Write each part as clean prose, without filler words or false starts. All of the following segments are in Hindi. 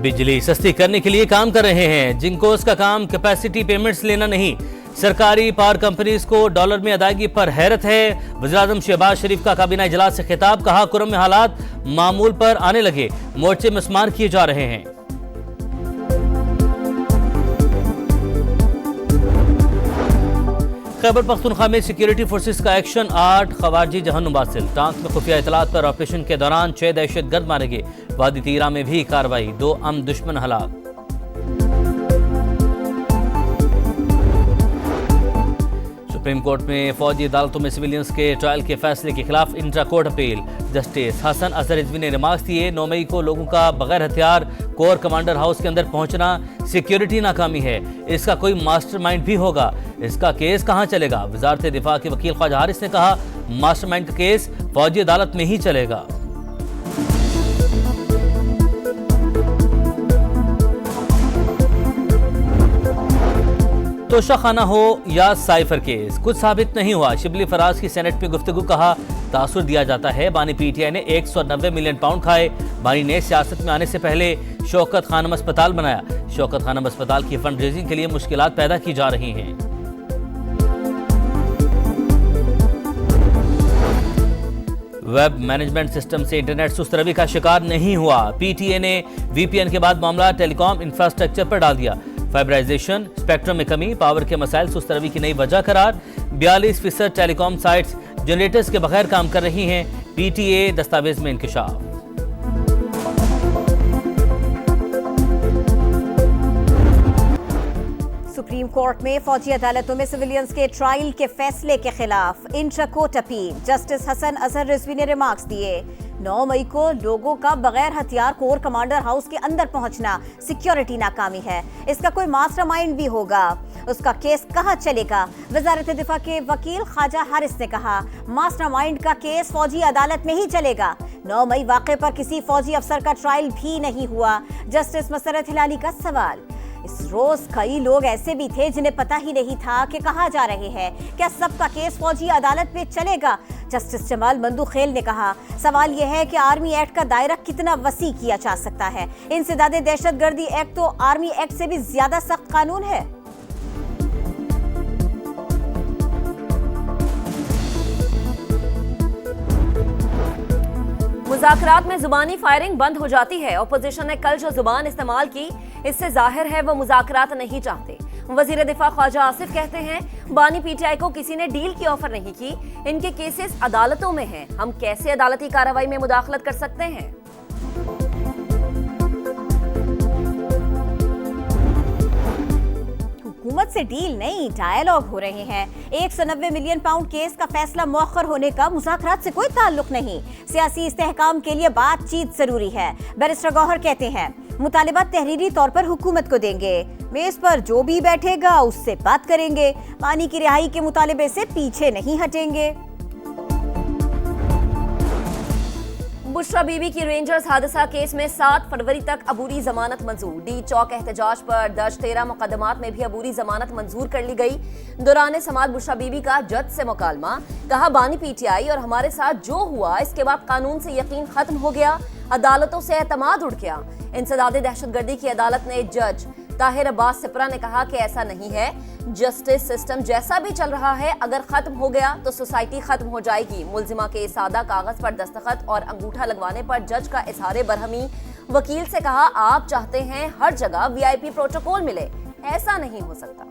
बिजली सस्ती करने के लिए काम कर रहे हैं। जिंकोस का काम कैपेसिटी पेमेंट्स लेना नहीं, सरकारी पावर कंपनीज को डॉलर में अदायगी पर हैरत है। वज़ीर-ए-आज़म शहबाज शरीफ का काबीना इजलास से खिताब, कहा कुरम में हालात मामूल पर आने लगे, मोर्चे मिसमार किए जा रहे हैं। खैबर पख्तूनख्वा में सिक्योरिटी फोर्सेस का एक्शन, 8 खवारजी जहन्नुम वासिल। टांक में खुफिया इतलात पर ऑपरेशन के दौरान 6 दहशतगर्द मारे गए। वादी तीरा में भी कार्रवाई, 2 अम दुश्मन हलाक। सुप्रीम कोर्ट में फौजी अदालतों में सिविलियंस के ट्रायल के फैसले के खिलाफ intra court appeal. Justice Hasan Azhar Rizvi ने रिमार्क्स दिए, 9 मई को लोगों का बगैर हथियार कोर कमांडर हाउस के अंदर पहुंचना सिक्योरिटी नाकामी है। इसका कोई मास्टरमाइंड भी होगा, इसका केस कहां चलेगा? वजारत दिफा के वकील ख्वाजा हारिस ने कहा, मास्टरमाइंड का केस फौजी अदालत में ही चलेगा। तोशा खाना हो या साइफर केस, कुछ साबित नहीं हुआ। शिबली फराज की सेनेट में गुफ्तगू, कहा तासुर दिया जाता है। बानी पीटीआई ने 190 मिलियन पाउंड खाए। बानी ने सियासत में आने से पहले शौकत खानम अस्पताल बनाया। शौकत खानम अस्पताल की फंड रेजिंग के लिए मुश्किलात पैदा की जा रही हैं। वेब मैनेजमेंट सिस्टम से इंटरनेट सुस्त रवि का शिकार नहीं हुआ। पीटीए ने वीपीएन के बाद मामला टेलीकॉम इंफ्रास्ट्रक्चर पर डाल दिया। फाइबराइजेशन, स्पेक्ट्रम में कमी, पावर के मसाइल सुस्त रवि की नई वजह करार। 42% टेलीकॉम साइट्स जनरेटर्स के बगैर काम कर रही हैं। पीटीए दस्तावेज में इंकशाफ। सुप्रीम कोर्ट में फौजी अदालतों में सिविलियंस के ट्रायल के फैसले के खिलाफ intra court appeal. Justice Hasan Azhar Rizvi ने रिमार्क्स दिए, 9 मई को लोगों का बगैर हथियार कोर कमांडर हाउस के अंदर पहुंचना सिक्योरिटी नाकामी है। इसका कोई मास्टरमाइंड भी होगा, उसका केस कहां चलेगा? वजारत दिफा के वकील ख्वाजा हारिस ने कहा, मास्टरमाइंड का केस फौजी अदालत में ही चलेगा। 9 मई वाक़े पर किसी फौजी अफसर का ट्रायल भी नहीं हुआ। जस्टिस मसरत हिलाली का सवाल, इस रोज कई लोग ऐसे भी थे जिन्हें पता ही नहीं था कि कहाँ जा रहे हैं, क्या सबका केस फौजी अदालत में चलेगा? जस्टिस जमाल मंदूखेल ने कहा, सवाल यह है कि आर्मी एक्ट का दायरा कितना वसी किया जा सकता है। इंसदादे दहशतगर्दी एक्ट तो आर्मी एक्ट से भी ज्यादा सख्त कानून है। मुज़ाकरात में जुबानी फायरिंग बंद हो जाती है। अपोजिशन ने कल जो जुबान इस्तेमाल की, इससे जाहिर है वो मुज़ाकरात नहीं चाहते। वज़ीर दिफा ख्वाजा आसिफ कहते हैं, बानी पीटीआई को किसी ने डील की ऑफर नहीं की, इनके केसेस अदालतों में हैं, हम कैसे अदालती कार्रवाई में मुदाखलत कर सकते हैं? हुकूमत से डील नहीं, डायलॉग हो रहे हैं। 190 मिलियन पाउंड केस का फैसला मौखर होने का मुज़ाकरात से कोई ताल्लुक नहीं। सियासी इस्तेहकाम के लिए बातचीत जरूरी है। बैरिस्टर गौहर कहते हैं, मुतालिबा तहरीरी तौर पर हुकूमत को देंगे, मेज पर जो भी बैठेगा उससे बात करेंगे, पानी की रिहाई के मुतालिबे से पीछे नहीं हटेंगे। बुशरा बीबी की रेंजर्स हादसा केस में 7 फरवरी तक अबूरी जमानत मंजूर। डी चौक एहतजाज पर दर्ज 13 मुकदमात में भी अबूरी जमानत मंजूर कर ली गई। दौरान समाअत बुशरा बीबी का जज से मुकालमा, कहा बानी पीटीआई और हमारे साथ जो हुआ इसके बाद कानून से यकीन खत्म हो गया, अदालतों से एतमाद उड़ गया। इंसदादे दहशतगर्दी की अदालत ने जज ताहिर अब्बास सिपरा ने कहा कि ऐसा नहीं है, जस्टिस सिस्टम जैसा भी चल रहा है अगर खत्म हो गया तो सोसाइटी खत्म हो जाएगी। मुलजिमा के सादा कागज पर दस्तखत और अंगूठा लगवाने पर जज का इजहार बरहमी। वकील से कहा, आप चाहते हैं हर जगह वीआईपी प्रोटोकॉल मिले, ऐसा नहीं हो सकता।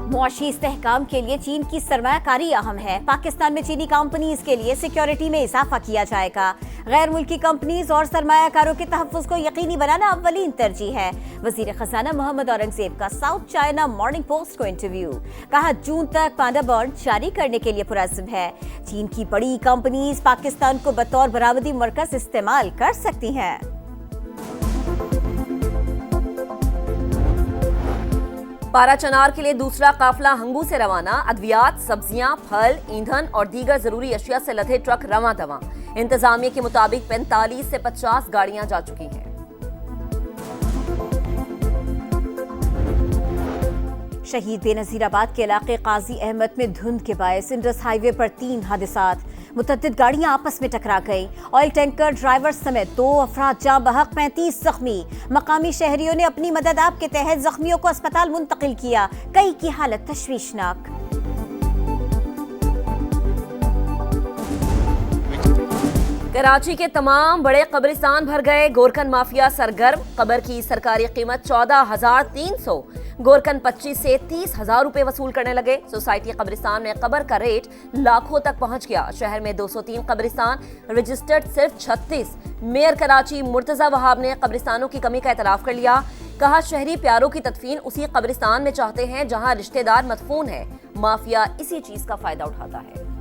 मुआशी इस्तेहकाम के लिए चीन की सरमायाकारी अहम है। पाकिस्तान में चीनी कंपनीज के लिए सिक्योरिटी में इजाफा किया जाएगा। गैर मुल्की कंपनीज और सरमायाकारों के तहफ़्फ़ुज़ को यकीनी बनाना अव्वलीन तरजीह है। वज़ीर ख़ज़ाना मोहम्मद औरंगज़ेब का साउथ चाइना मॉर्निंग पोस्ट को इंटरव्यू, कहा जून तक पांडा बॉन्ड जारी करने के लिए पुरज़्म है। चीन की बड़ी कंपनीज पाकिस्तान को बतौर बरामदी मरकज़ इस्तेमाल कर सकती हैं। पारा चनार के लिए दूसरा काफिला हंगू से रवाना। अद्वियात, सब्जियां, फल, ईंधन और दीगर जरूरी अशिया से लदे ट्रक रवां दवां। इंतजामिया के मुताबिक 45 से 50 गाड़ियां जा चुकी हैं। शहीद बेनजीराबाद के इलाके काजी अहमद में धुंध के बायस इंडस हाईवे पर 3 हादसात। मुतअद्दिद गाड़ियां आपस में टकरा गई। ऑयल टैंकर ड्राइवर समेत 2 अफराद जाँ बहक, 35 जख्मी। मकामी शहरियों ने अपनी मदद आप के तहत जख्मियों को अस्पताल मुंतकिल किया, कई की हालत तशवीशनाक। कराची के तमाम बड़े कब्रिस्तान भर गए, गोरकन माफिया सरगर्म। कब्र की सरकारी कीमत 14,300, गोरकन 25 से 30,000 रुपए वसूल करने लगे। सोसाइटी कब्रिस्तान में कब्र का रेट लाखों तक पहुंच गया। शहर में 203 कब्रिस्तान, रजिस्टर्ड सिर्फ 36। मेयर कराची मुर्तजा वहाब ने कब्रिस्तानों की कमी का एतराफ कर लिया। कहा, शहरी प्यारों की तदफीन उसी कब्रिस्तान में चाहते हैं जहां रिश्तेदार मदफून है। माफिया इसी चीज का फायदा उठाता है।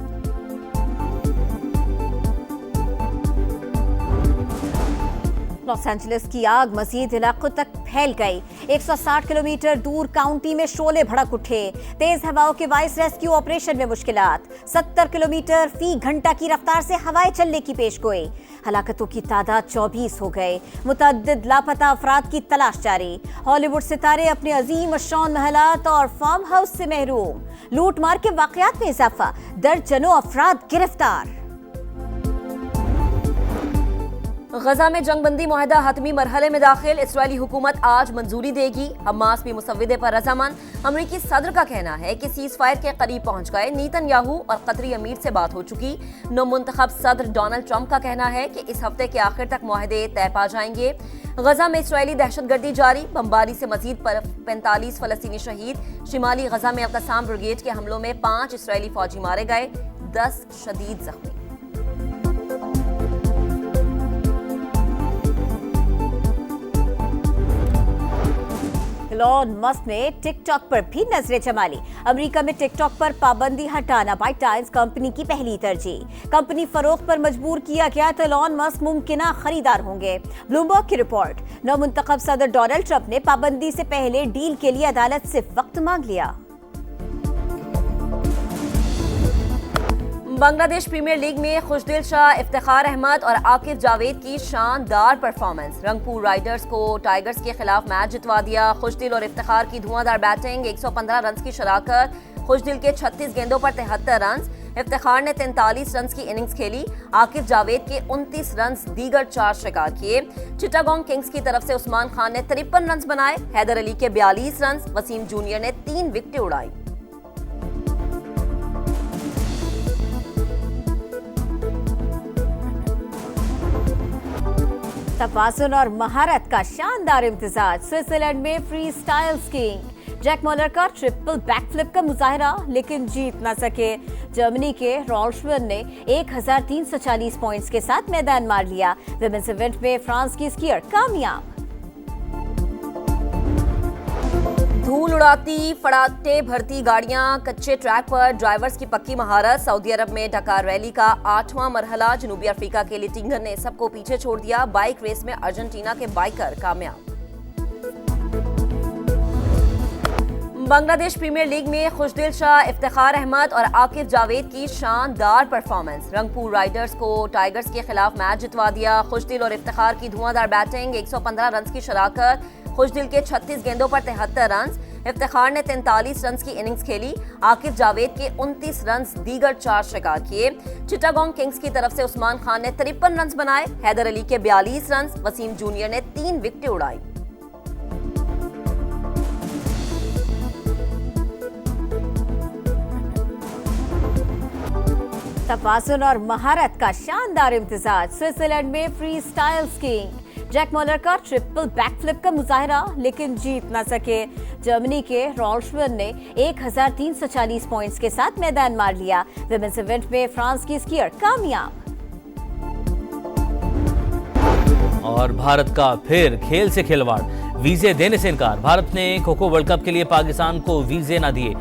लॉस एंजलिस की आग मजीद इलाकों तक फैल गई। 160 किलोमीटर दूर काउंटी में शोले भड़क उठे। तेज हवाओं के बाइस रेस्क्यू ऑपरेशन में मुश्किलात। 70 किलोमीटर फी घंटा की रफ्तार से हवाएं चलने की पेशगोई। हलाकतों की तादाद 24 हो गए। मुतअद्दिद लापता अफराद की तलाश जारी। हॉलीवुड सितारे अपने अजीम अशान महलात और फार्म हाउस से महरूम। लूट मार के वाकयात में इजाफा, दर्जनों अफराद गिरफ्तार। गजा में जंगबंदी मुआहदा हतमी मरहले में दाखिल। इसराइली हुकूमत आज मंजूरी देगी। हमास भी मुसव्विदे पर रजामंद। अमरीकी सदर का कहना है कि सीज फायर के करीब पहुंच गए। नेतन्याहू और कतरी अमीर से बात हो चुकी। नवमुंतखब सदर डोनाल्ड ट्रंप का कहना है कि इस हफ्ते के आखिर तक मुआहदे तय पा जाएंगे। गजा में इसराइली दहशतगर्दी जारी। बमबारी से मजीद 45 फलस्तीनी शहीद। शिमाली गजा में अल-कसाम ब्रिगेड के हमलों में 5 इसराइली फौजी मारे गए, 10 शदीद जख्मी। इलॉन मस्क ने टिकटॉक पर भी नजरें जमा ली। अमेरिका में टिकटॉक पर पाबंदी हटाना बाइटडांस कंपनी की पहली तरजीह। कंपनी फरोख्त पर मजबूर किया गया तो इलॉन मस्क मुमकिना खरीदार होंगे। ब्लूमबर्ग की रिपोर्ट। नवमुंतखब सदर डोनाल्ड ट्रंप ने पाबंदी से पहले डील के लिए अदालत से वक्त मांग लिया। बांग्लादेश प्रीमियर लीग में खुशदिल शाह, इफ्तिखार अहमद और आकिब जावेद की शानदार परफॉर्मेंस। रंगपुर राइडर्स को टाइगर्स के खिलाफ मैच जितवा दिया। खुशदिल और इफ्तिखार की धुआंधार बैटिंग, 115 रन की शराकत। खुशदिल के 36 गेंदों पर 73 रन। इफ्तिखार ने 43 रन की इनिंग्स खेली। आकिब जावेद के 29 रन, दीगर 4 शिकार किए। चिटागोंग किंग्स की तरफ से उस्मान खान ने 53 रन बनाए। हैदर अली के 42 रन। वसीम जूनियर ने 3 विकेटें उड़ाई। तवाज़ुन और महारत का शानदार इम्तिजाज। स्विट्जरलैंड में free style skiing. Jack Moller का ट्रिपल बैकफ्लिप का मुजाहरा, लेकिन जीत न सके। जर्मनी के रॉल्शवन ने 1340 पॉइंट्स के साथ मैदान मार लिया। विमेंस इवेंट में फ्रांस की स्कीयर कामयाब। धूल उड़ाती, फड़ाटे भरती गाड़ियां, कच्चे ट्रैक पर ड्राइवर्स की पक्की महारत। सऊदी अरब में डकार रैली का 8वां मरहला। जनूबी अफ्रीका के लिटिंगन ने सबको पीछे छोड़ दिया। बाइक रेस में अर्जेंटीना के बाइकर कामयाब। बांग्लादेश प्रीमियर लीग में खुशदिल शाह, इफ्तिखार अहमद और आकिब जावेद की शानदार परफॉर्मेंस। रंगपुर राइडर्स को टाइगर्स के खिलाफ मैच जितवा दिया। खुशदिल और इफ्तिखार की धुआंधार बैटिंग, 115 रन की शराकत। खुशदिल के 36 गेंदों पर 73 रन। इफ्तिखार ने 43 रन की इनिंग्स खेली। आकिब जावेद के 29 रन, दीगर 4 शिकार किए। चिटागोंग किंग्स की तरफ से उस्मान खान ने 53 रन बनाए। हैदर अली के 42 रन। वसीम जूनियर ने 3 विकेटें उड़ाई। तवाज़ुन और महारत का शानदार इम्तिजाज। स्विट्जरलैंड में free style skiing. Jack Moller का ट्रिपल बैकफ्लिप का मुजाहरा, लेकिन जीत न सके। जर्मनी के रॉल्शवन ने 1340 पॉइंट्स के साथ मैदान मार लिया। विमेंस इवेंट में फ्रांस की स्कीयर कामयाब। और भारत का फिर खेल से खिलवाड़, वीजे देने से इनकार। भारत ने खो-खो वर्ल्ड कप के लिए पाकिस्तान को वीजे न दिए।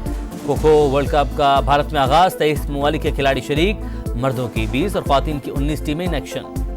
खो-खो वर्ल्ड कप का भारत में आगाज, 23 ममालिक के खिलाड़ी शरीक। मर्दों की 20 और ख्वातीन की 19 टीमें इन एक्शन।